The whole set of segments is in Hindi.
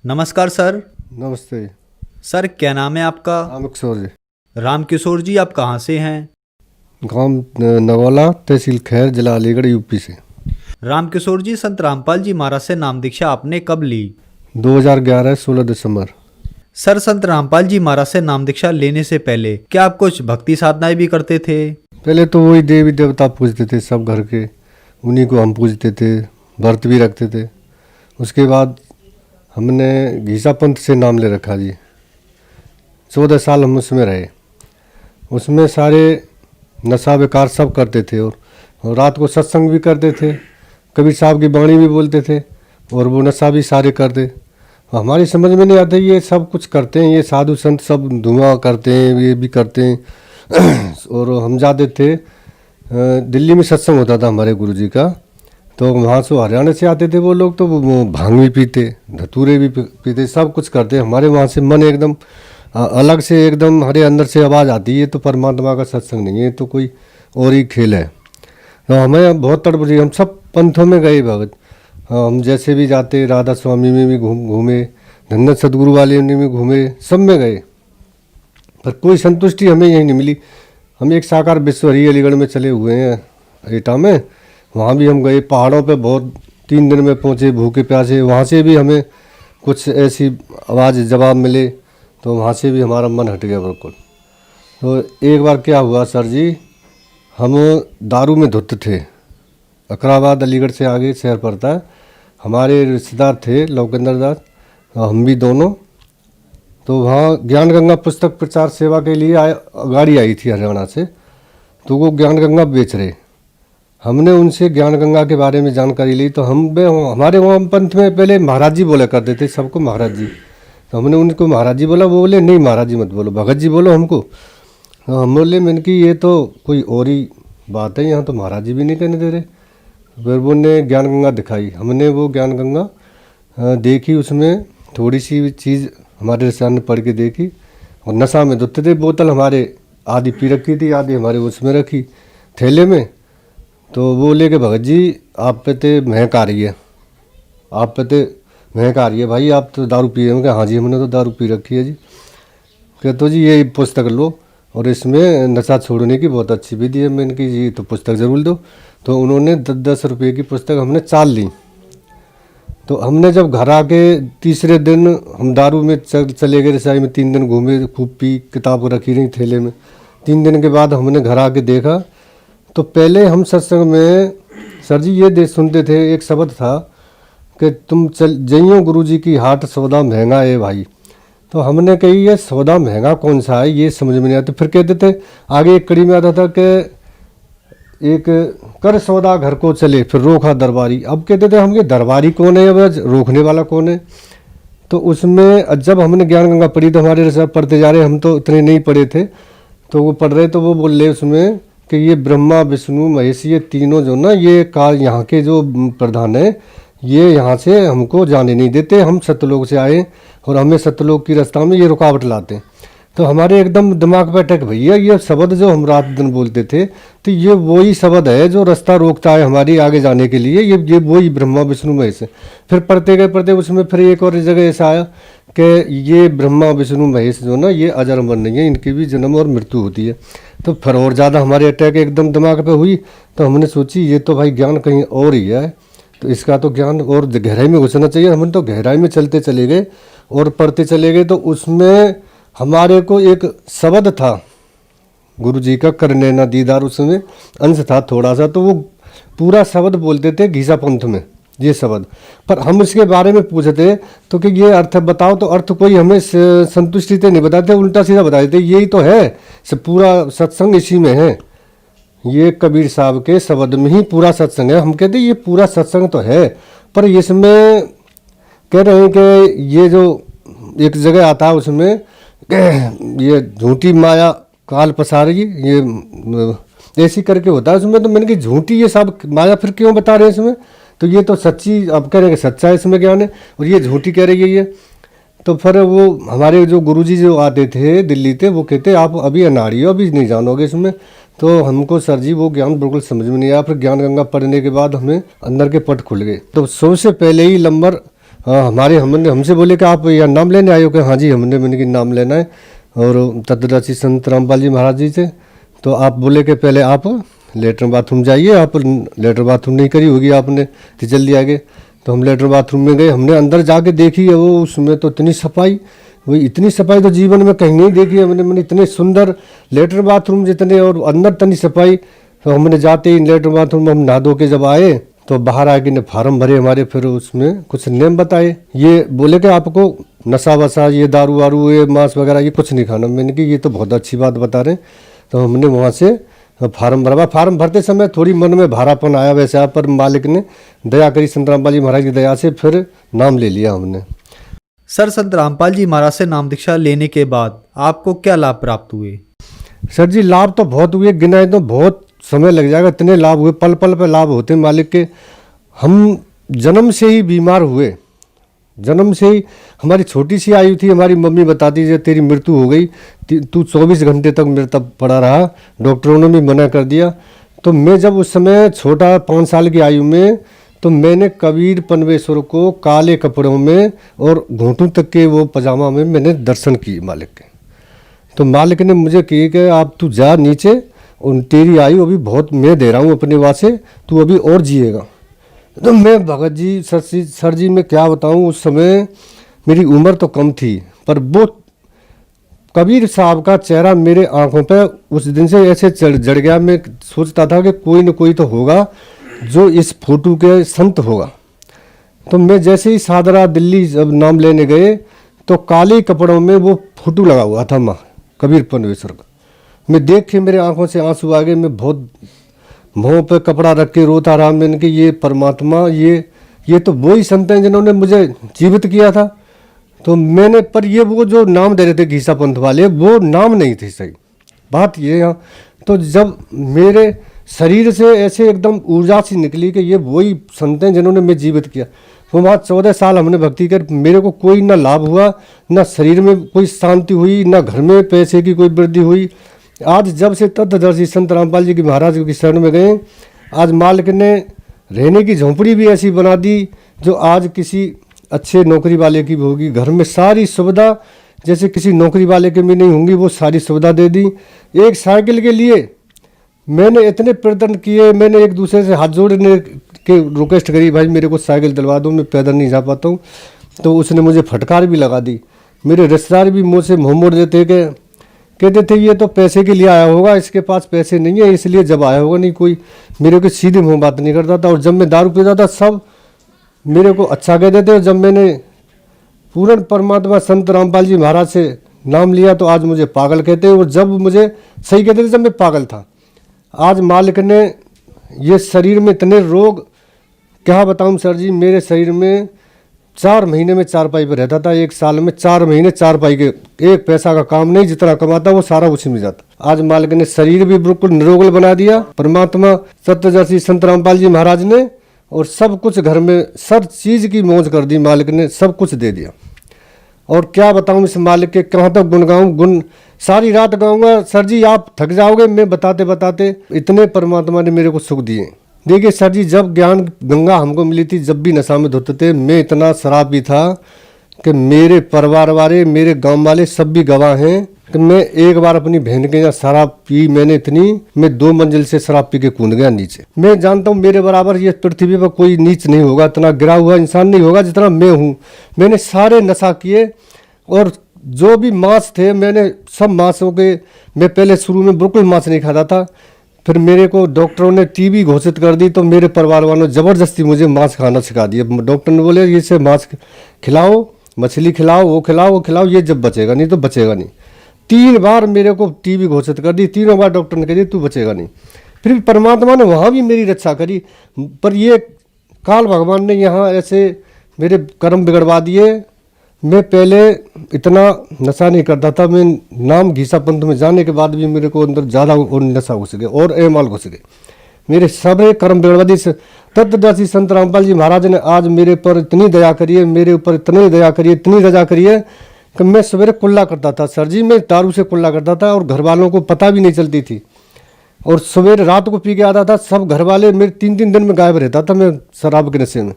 नमस्कार सर। नमस्ते। सर क्या नाम है आपका? रामकिशोर जी। रामकिशोर जी, आप कहाँ से हैं? गांव नगौला, तहसील खैर, जिला अलीगढ़, यूपी से। रामकिशोर जी, संत रामपाल जी महाराज से नाम दीक्षा आपने कब ली? 2011 16 दिसंबर। सर, संत रामपाल जी महाराज से नाम दीक्षा लेने से पहले क्या आप कुछ भक्ति साधनाएं भी करते थे? पहले तो वही देवी देवता पूजते थे, सब घर के उन्हीं को हम पूजते थे, व्रत भी रखते थे। उसके बाद हमने घीसा पंथ से नाम ले रखा जी। 14 साल हम उसमें रहे। उसमें सारे नशा बेकार सब करते थे और रात को सत्संग भी करते थे, कबीर साहब की वाणी भी बोलते थे और वो नशा भी सारे करते। हमारी समझ में नहीं आता ये सब कुछ करते हैं, ये साधु संत सब धुआं करते हैं, ये भी करते हैं। और हम जाते थे, दिल्ली में सत्संग होता था हमारे गुरुजी का, तो वहाँ से हरियाणा से आते थे वो लोग, तो वो भांग भी पीते, धतूरे भी पीते, सब कुछ करते। हमारे वहाँ से मन एकदम अलग से, एकदम हमारे अंदर से आवाज़ आती है, तो परमात्मा का सत्संग नहीं है, तो कोई और ही खेल है। तो हमें बहुत तड़पड़ी, हम सब पंथों में गए भगत, हम जैसे भी जाते, राधा स्वामी में भी घूमे, धन्ना सदगुरु वाले में भी घूमे, सब में गए, पर कोई संतुष्टि हमें यहीं नहीं मिली। हम एक साकार विश्वहरी अलीगढ़ में चले हुए हैं एटा में, वहाँ भी हम गए, पहाड़ों पे बहुत 3 दिन में पहुँचे भूखे प्यासे। वहाँ से भी हमें कुछ ऐसी आवाज़ जवाब मिले, तो वहाँ से भी हमारा मन हट गया बिल्कुल। तो एक बार क्या हुआ सर जी, हम दारू में धुत थे, अकराबाद अलीगढ़ से आगे शहर पड़ता है, हमारे रिश्तेदार थे लौकेंद्र दास, हम भी दोनों। तो वहाँ ज्ञान गंगा पुस्तक प्रचार सेवा के लिए गाड़ी आई थी हरियाणा से, तो वो ज्ञान गंगा बेच रहे। हमने उनसे ज्ञान गंगा के बारे में जानकारी ली, तो हमारे वहाँ पंथ में पहले महाराज जी बोला करते थे सबको, महाराज जी। तो हमने उनको महाराज जी बोला, वो बोले नहीं महाराज जी मत बोलो, भगत जी बोलो हमको। तो हम बोले मैंने कि ये तो कोई और ही बात है, यहाँ तो महाराज जी भी नहीं कहने दे रहे। फिर वो ने ज्ञान गंगा दिखाई, हमने वो ज्ञान गंगा देखी, उसमें थोड़ी सी चीज़ हमारे सामने पढ़ के देखी, और नशा में धुते थे। बोतल हमारे आधी पी रखी थी, आधी हमारे उसमें रखी थैले में। तो वो लेके भगत जी आप पे ते महक आ रही है, आप पे ते महक आ रही है भाई, आप तो दारू पिए हैं? हाँ जी हमने तो दारू पी रखी है जी। कहते तो जी ये पुस्तक लो, और इसमें नशा छोड़ने की बहुत अच्छी विधि है। मैंने कि जी तो पुस्तक ज़रूर दो। तो उन्होंने 10-10 रुपये की पुस्तक हमने 4 ली। तो हमने जब घर आके तीसरे दिन हम दारू में चले गए, रसाई में 3 दिन घूमे, खूब पी, किताब रखी रही थैले में। 3 दिन के बाद हमने घर आके देखा, तो पहले हम सत्संग में सर जी ये सुनते थे, एक शब्द था कि तुम चल जइयो गुरु जी की हाट, सौदा महंगा है भाई। तो हमने कही ये सौदा महंगा कौन सा है, ये समझ में नहीं आता। फिर कहते थे, आगे एक कड़ी में आता था कि एक कर सौदा घर को चले, फिर रोका दरबारी। अब कहते थे हम, ये दरबारी कौन है, अब रोकने वाला कौन है। तो उसमें जब हमने ज्ञान गंगा पढ़ी, तो हमारे सब पढ़ते जा रहे, हम तो इतने नहीं पढ़े थे, तो वो पढ़ रहे, तो वो बोल रहे उसमें कि ये ब्रह्मा विष्णु महेश, ये तीनों जो ना, ये काल यहाँ के जो प्रधान है, ये यहाँ से हमको जाने नहीं देते, हम सत्यलोक से आए और हमें सत्यलोक की रास्ता में ये रुकावट लाते। तो हमारे एकदम दिमाग पे अटैक, भैया ये शब्द जो हम रात दिन बोलते थे, तो ये वही शब्द है जो रास्ता रोकता है हमारी आगे जाने के लिए, ये वही ब्रह्मा विष्णु महेश है। फिर पढ़ते गए पढ़ते, उसमें फिर एक और जगह ऐसा आया कि ये ब्रह्मा विष्णु महेश जो ना, ये अजर अमर नहीं है, इनकी भी जन्म और मृत्यु होती है। तो फिर और ज़्यादा हमारे अटैक एकदम दिमाग पे हुई। तो हमने सोची ये तो भाई ज्ञान कहीं और ही है, तो इसका तो ज्ञान और गहराई में घुसना चाहिए। हमने तो गहराई में चलते चले गए और पढ़ते चले गए। तो उसमें हमारे को एक शब्द था गुरु जी का, करने ना दीदार, उसमें अंश था थोड़ा सा, तो वो पूरा शब्द बोलते थे घीसा पंथ में ये शब्द। पर हम इसके बारे में पूछते तो कि ये अर्थ बताओ, तो अर्थ कोई हमें संतुष्टि से नहीं बताते, उल्टा सीधा बता देते, यही तो है, पूरा सत्संग इसी में है, ये कबीर साहब के शब्द में ही पूरा सत्संग है। हम कहते ये पूरा सत्संग तो है, पर इसमें कह रहे हैं कि ये जो एक जगह आता है उसमें ये झूठी माया काल पसारी, ये ऐसी करके होता है उसमें। तो मैंने कि झूठी ये सब माया फिर क्यों बता रहे हैं इसमें, तो ये तो सच्ची, अब कह रहे हैं कि सच्चा है इसमें ज्ञान है, और ये झूठी कह रही है ये। तो फिर वो हमारे जो गुरुजी जो आते थे दिल्ली से, वो कहते आप अभी अनाड़ी हो, अभी नहीं जानोगे इसमें। तो हमको सर जी वो ज्ञान बिल्कुल समझ में नहीं आया। फिर ज्ञान गंगा पढ़ने के बाद हमें अंदर के पट खुल गए। तो सबसे पहले ही नंबर हाँ हमने हमसे बोले कि आप यहाँ नाम लेने आए हो? कि हाँ जी मैंने कि नाम लेना है और तत्वदर्शी संत रामपाल जी महाराज जी से। तो आप बोले कि पहले आप लेटरिन बाथरूम जाइए, आप लेटरिन बाथरूम नहीं करी होगी आपने तो जल्दी आगे। तो हम लेटरिन बाथरूम में गए, हमने अंदर जाके देखी है वो, उसमें तो इतनी सफाई, वही इतनी सफाई तो जीवन में कहीं नहीं देखी है मैंने इतने सुंदर लेटरिन बाथरूम जितने, और अंदर इतनी सफाई। तो हमने जाते ही लेटरिन बाथरूम में हम नहा धो के जब आए तो बाहर आके ने फार्म भरे हमारे, फिर उसमें कुछ नियम बताए। ये बोले कि आपको नशा वशा, ये दारू वारू, ये मांस वगैरह ये कुछ नहीं खाना। मैंने कि ये तो बहुत अच्छी बात बता रहे हैं। तो हमने वहाँ से फार्म भरवा। फार्म भरते समय थोड़ी मन में भारापन आया वैसे आप, पर मालिक ने दया करी, संत रामपाल जी महाराज की दया से फिर नाम ले लिया हमने। सर, संत रामपाल जी महाराज से नाम दीक्षा लेने के बाद आपको क्या लाभ प्राप्त हुए? सर जी लाभ तो बहुत हुए, गिनाए तो बहुत समय लग जाएगा, इतने लाभ हुए, पल पल पे लाभ होते मालिक के। हम जन्म से ही बीमार हुए, जन्म से ही हमारी छोटी सी आयु थी, हमारी मम्मी बताती जब तेरी मृत्यु हो गई, तू 24 घंटे तक मेरे तब पड़ा रहा, डॉक्टरों ने भी मना कर दिया। तो मैं जब उस समय छोटा 5 साल की आयु में, तो मैंने कबीर पनवेश्वर को काले कपड़ों में और घुटनों तक के वो पजामा में मैंने दर्शन किए मालिक के। तो मालिक ने मुझे कही कि आप तू जा नीचे, और तेरी आयु अभी बहुत मैं दे रहा हूँ अपने वास्ते, तू अभी और जिएगा। तो मैं भगत जी सर जी मैं क्या बताऊँ, उस समय मेरी उम्र तो कम थी, पर वो कबीर साहब का चेहरा मेरे आंखों पे उस दिन से ऐसे जड़ गया। मैं सोचता था कि कोई न कोई तो होगा जो इस फोटो के संत होगा। तो मैं जैसे ही सादरा दिल्ली जब नाम लेने गए तो काले कपड़ों में वो फोटो लगा हुआ था माँ कबीर पनवेश्वर का। मैं देख के मेरे आंखों से आंसू आ गए, मैं बहुत मुँह पे कपड़ा रख के रोता रहा। मैंने कि ये परमात्मा, ये तो वही संत हैं जिन्होंने मुझे जीवित किया था। तो मैंने, पर ये वो जो नाम दे रहे थे घीसा पंथ वाले, वो नाम नहीं थे सही बात ये। यहाँ तो जब मेरे शरीर से ऐसे एकदम ऊर्जा सी निकली कि ये वही संत हैं जिन्होंने मैं जीवित किया। वो वहाँ 14 साल हमने भक्ति कर, मेरे को कोई ना लाभ हुआ, ना शरीर में कोई शांति हुई, ना घर में पैसे की कोई वृद्धि हुई। आज जब से तत्वदर्शी संत रामपाल जी की महाराज की शरण में गए, आज मालिक ने रहने की झोंपड़ी भी ऐसी बना दी जो आज किसी अच्छे नौकरी वाले की भी होगी। घर में सारी सुविधा जैसे किसी नौकरी वाले के भी नहीं होंगी, वो सारी सुविधा दे दी। एक साइकिल के लिए मैंने इतने प्रयत्न किए, मैंने एक दूसरे से हाथ जोड़ने के रिक्वेस्ट करी, भाई मेरे को साइकिल दिलवा दो, मैं पैदल नहीं जा पाता हूँ। तो उसने मुझे फटकार भी लगा दी। मेरे रिश्तेदार भी मुझसे मुँह मोड़ देते कि कहते थे ये तो पैसे के लिए आया होगा, इसके पास पैसे नहीं है इसलिए जब आया होगा। नहीं कोई मेरे को सीधे मुँह बात नहीं करता था। और जब मैं दारू पीता था सब मेरे को अच्छा कह देते। और जब मैंने पूर्ण परमात्मा संत रामपाल जी महाराज से नाम लिया तो आज मुझे पागल कहते हैं। और जब मुझे सही कहते थे जब मैं पागल था। आज मालिक ने ये शरीर में इतने रोग, क्या बताऊं सर जी, मेरे शरीर में 4 महीने में 4 पाई पे रहता था, 1 साल में 4 महीने 4 पाई के, एक पैसा का काम नहीं, जितना कमाता वो सारा उसी में जाता। आज मालिक ने शरीर भी बिल्कुल निरोगल बना दिया परमात्मा सत्यदर्शी संत रामपाल जी महाराज ने। और सब कुछ घर में सब चीज़ की मौज कर दी मालिक ने, सब कुछ दे दिया। और क्या बताऊं इस मालिक के, कहाँ तक गुण गाऊं, गुण सारी रात गाऊंगा सर जी, आप थक जाओगे मैं बताते बताते। इतने परमात्मा ने मेरे को सुख दिए। देखिए सर जी, जब ज्ञान गंगा हमको मिली थी, जब भी नशा में धुत थे, मैं इतना शराब भी था कि मेरे परिवार वाले, मेरे गांव वाले सब भी गवाह हैं कि मैं एक बार अपनी बहन के यहाँ शराब पी मैंने इतनी, मैं 2 मंजिल से शराब पी के कूद गया नीचे। मैं जानता हूँ मेरे बराबर ये पृथ्वी पर कोई नीच नहीं होगा, इतना गिरा हुआ इंसान नहीं होगा जितना मैं हूँ। मैंने सारे नशा किए और जो भी मांस थे मैंने सब मांसों के, मैं पहले शुरू में बिल्कुल मांस नहीं खाता था। फिर मेरे को डॉक्टरों ने टीबी घोषित कर दी तो मेरे परिवार वालों ने ज़बरदस्ती मुझे मांस खाना सिखा दिया। डॉक्टर ने बोले ये से मांस खिलाओ, मछली खिलाओ, वो खिलाओ, ये जब बचेगा नहीं तो बचेगा नहीं। 3 बार मेरे को टीबी घोषित कर दी, 3 बार डॉक्टर ने कह दी तू बचेगा नहीं। फिर परमात्मा ने वहाँ भी मेरी रक्षा करी, पर ये काल भगवान ने यहाँ ऐसे मेरे कर्म बिगड़वा दिए। मैं पहले इतना नशा नहीं करता था, मैं नाम घीसा पंथ में जाने के बाद भी मेरे को अंदर ज़्यादा और नशा घुस गए और एमाल घुस गए, मेरे सारे कर्म बिगड़वा दिए। तत्वदर्शी संत रामपाल जी महाराज ने आज मेरे पर इतनी दया करी है, मेरे ऊपर इतनी दया करी है, इतनी दया करी है कि मैं सवेरे कुल्ला करता था सर जी, मैं दारू से कुल्ला करता था और घर वालों को पता भी नहीं चलती थी। और सवेरे रात को पी के आता था, सब घर वाले मेरे 3-3 दिन में गायब रहता था मैं शराब के नशे में।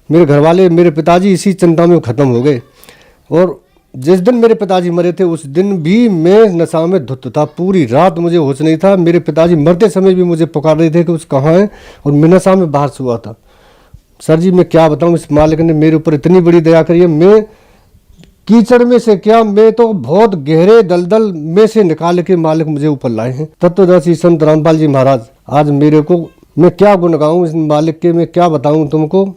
मेरे घर वाले, मेरे पिताजी इसी चिंता में ख़त्म हो गए। और जिस दिन मेरे पिताजी मरे थे उस दिन भी मैं नशा में धुत था, पूरी रात मुझे होश नहीं था। मेरे पिताजी मरते समय भी मुझे पुकार रहे थे कि उस कहाँ है, और मैं नशा में बाहर सोया था। सर जी मैं क्या बताऊँ, इस मालिक ने मेरे ऊपर इतनी बड़ी दया करी है। मैं कीचड़ में से क्या, मैं तो बहुत गहरे दलदल में से निकाल के मालिक मुझे ऊपर लाए हैं। तत्वदर्शी संत रामपाल जी महाराज, आज मेरे को मैं क्या गुण गाऊँ इस मालिक के, मैं क्या बताऊँ तुमको।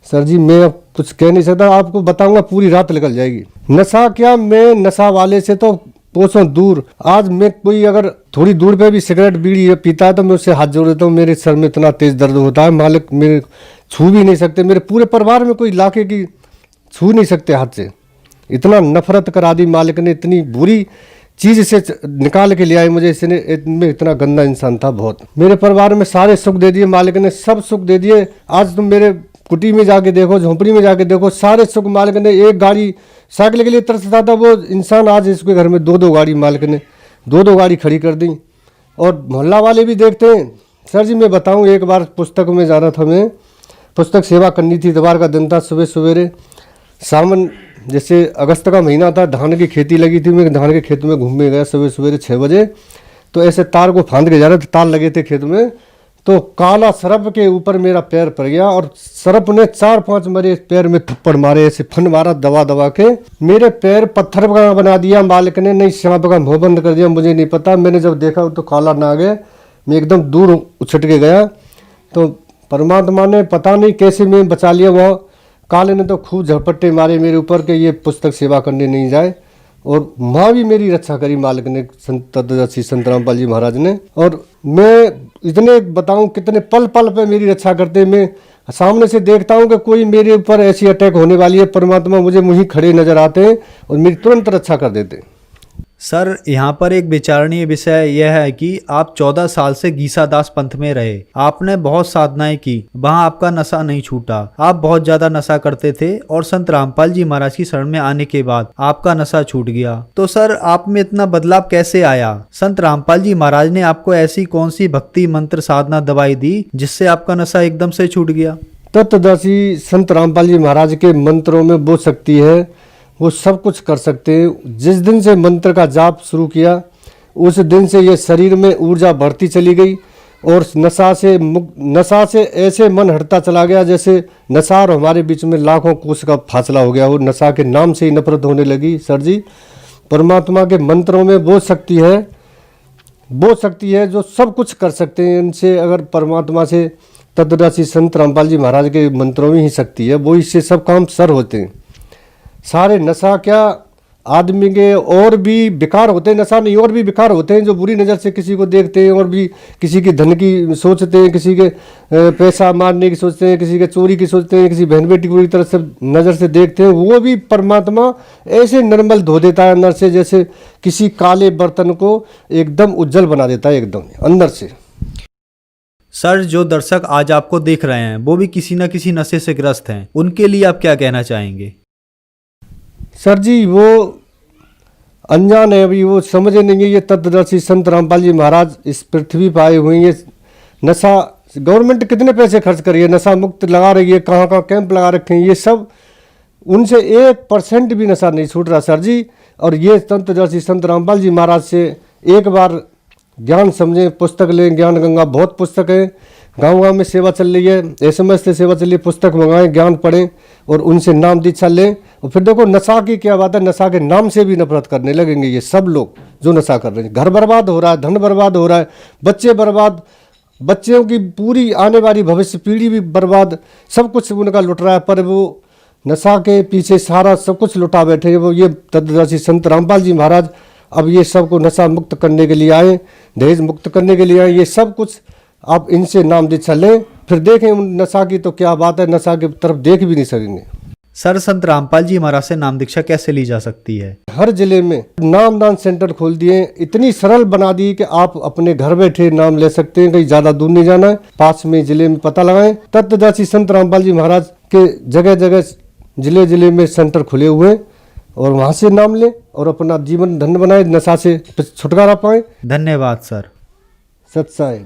सर जी मैं अब कुछ कह नहीं सकता, आपको बताऊंगा पूरी रात निकल जाएगी। नशा क्या, मैं नशा वाले से तो कोसों दूर। आज मैं कोई अगर थोड़ी दूर पे भी सिगरेट बीड़ी पीता है तो मैं उससे हाथ जोड़ देता हूँ। मेरे सर में इतना तेज दर्द होता है, मालिक मेरे छू भी नहीं सकते। मेरे पूरे परिवार में कोई लाके की छू नहीं सकते हाथ से। इतना नफरत करा दी मालिक ने, इतनी बुरी चीज से निकाल के ले आए मुझे। इसने, मैं इतना गंदा इंसान था बहुत। मेरे परिवार में सारे सुख दे दिए मालिक ने, सब सुख दे दिए। आज तुम मेरे कुटी में जाके देखो, झोंपड़ी में जाके देखो, सारे सुख मालिक ने। एक गाड़ी साइकिल के लिए तरसता था वो इंसान, आज इसके घर में 2-2 गाड़ी मालिक ने 2-2 गाड़ी खड़ी कर दी। और मोहल्ला वाले भी देखते हैं। सर जी मैं बताऊं, एक बार पुस्तक में जा रहा था, मैं पुस्तक सेवा करनी थी, इतवार का दिन था, सुबह सवेरे सावन जैसे अगस्त का महीना था, धान की खेती लगी थी। मैं धान के खेत में घूमने गया सुबह सवेरे 6 बजे, तो ऐसे तार को फांद के जा रहे थे, तार लगे थे खेत में, तो काला सरप के ऊपर मेरा पैर पड़ गया और सरप ने 4-5 मेरे पैर में थप्पड़ मारे, ऐसे फन मारा दबा दबा के। मेरे पैर पत्थर का बना दिया मालिक ने, नहीं सांप का मुंह बंद कर दिया। मुझे नहीं पता, मैंने जब देखा तो काला ना गया, मैं एकदम दूर उछट के गया। तो परमात्मा ने पता नहीं कैसे मैं बचा लिया। वहाँ काले ने तो खूब झपट्टे मारे मेरे ऊपर के ये पुस्तक सेवा करने नहीं जाए। और माँ भी मेरी रक्षा करी मालिक ने, तत्वदर्शी संत रामपाल जी महाराज ने। और मैं इतने बताऊं कितने पल पल पे मेरी रक्षा करते। मैं सामने से देखता हूं कि कोई मेरे ऊपर ऐसी अटैक होने वाली है, परमात्मा मुझे वहीं खड़े नजर आते हैं और मेरी तुरंत रक्षा कर देते हैं। सर यहाँ पर एक विचारणीय विषय यह है कि आप 14 साल से गीसादास पंथ में रहे, आपने बहुत साधनाएं की, वहाँ आपका नशा नहीं छूटा, आप बहुत ज्यादा नशा करते थे और संत रामपाल जी महाराज की शरण में आने के बाद आपका नशा छूट गया। तो सर आप में इतना बदलाव कैसे आया? संत रामपाल जी महाराज ने आपको ऐसी कौन सी भक्ति मंत्र साधना दवाई दी जिससे आपका नशा एकदम से छूट गया? तत्वदर्शी संत रामपाल जी महाराज के मंत्रों में वो शक्ति है, वो सब कुछ कर सकते हैं। जिस दिन से मंत्र का जाप शुरू किया उस दिन से ये शरीर में ऊर्जा बढ़ती चली गई और नशा से ऐसे मन हटता चला गया जैसे नशा और हमारे बीच में लाखों कोस का फासला हो गया। वो नशा के नाम से ही नफरत होने लगी। सर जी परमात्मा के मंत्रों में वो शक्ति है जो सब कुछ कर सकते हैं। इनसे अगर परमात्मा से, तत्वदर्शी संत रामपाल जी महाराज के मंत्रों में ही शक्ति है, वो इससे सब काम सर होते हैं। सारे नशा क्या आदमी के और भी बेकार होते हैं, नशा नहीं और भी बेकार होते हैं जो बुरी नज़र से किसी को देखते हैं और भी किसी की धन की सोचते हैं, किसी के पैसा मारने की सोचते हैं, किसी के चोरी की सोचते हैं, किसी बहन बेटी को बुरी तरह से नज़र से देखते हैं। वो भी परमात्मा ऐसे निर्मल धो देता है अंदर से, जैसे किसी काले बर्तन को एकदम उज्जवल बना देता है एकदम अंदर से। सर जो दर्शक आज आपको देख रहे हैं वो भी किसी न किसी नशे से ग्रस्त हैं, उनके लिए आप क्या कहना चाहेंगे? सर जी वो अनजान है, अभी वो समझे नहीं है। ये तत्वदर्शी संत रामपाल जी महाराज इस पृथ्वी पर आए हुए हैं। ये नशा गवर्नमेंट कितने पैसे खर्च करी है, नशा मुक्त लगा रही है, कहाँ कहाँ कैंप लगा रखे हैं, ये सब उनसे 1% भी नशा नहीं छूट रहा सर जी। और ये तत्वदर्शी संत रामपाल जी महाराज से एक बार ज्ञान समझें, पुस्तक लें, ज्ञान गंगा बहुत पुस्तक है, गाँव गाँव में सेवा चल रही है, SMS से सेवा चल रही है, पुस्तक मंगाएं, ज्ञान पढ़ें और उनसे नाम दीक्षा लें। और फिर देखो नशा की क्या बात है, नशा के नाम से भी नफरत करने लगेंगे ये सब लोग जो नशा कर रहे हैं। घर बर्बाद हो रहा है, धन बर्बाद हो रहा है, बच्चे बर्बाद, बच्चों की पूरी आने वाली भविष्य पीढ़ी भी बर्बाद, सब कुछ उनका लुट रहा है। पर वो नशा के पीछे सारा सब कुछ लुटा बैठे हैं। वो ये तत्वदर्शी संत रामपाल जी महाराज अब ये सबको नशा मुक्त करने के लिए आए, दहेज मुक्त करने के लिए आए। ये सब कुछ आप इनसे नाम दीक्षा लें, फिर देखें नशा की तो क्या बात है, नशा की तरफ देख भी नहीं सकेंगे। सर संत रामपाल जी महाराज से नाम दीक्षा कैसे ली जा सकती है? हर जिले में नामदान सेंटर खोल दिए, इतनी सरल बना दी कि आप अपने घर बैठे नाम ले सकते हैं, कहीं ज्यादा दूर नहीं जाना है, पास में जिले में पता लगाएं। तत्वदर्शी संत रामपाल जी महाराज के जगह जगह जिले जिले में सेंटर खुले हुए हैं और वहां से नाम लें और अपना जीवन धन्य बनाए, नशा से छुटकारा पाए। धन्यवाद सर। सत्साई।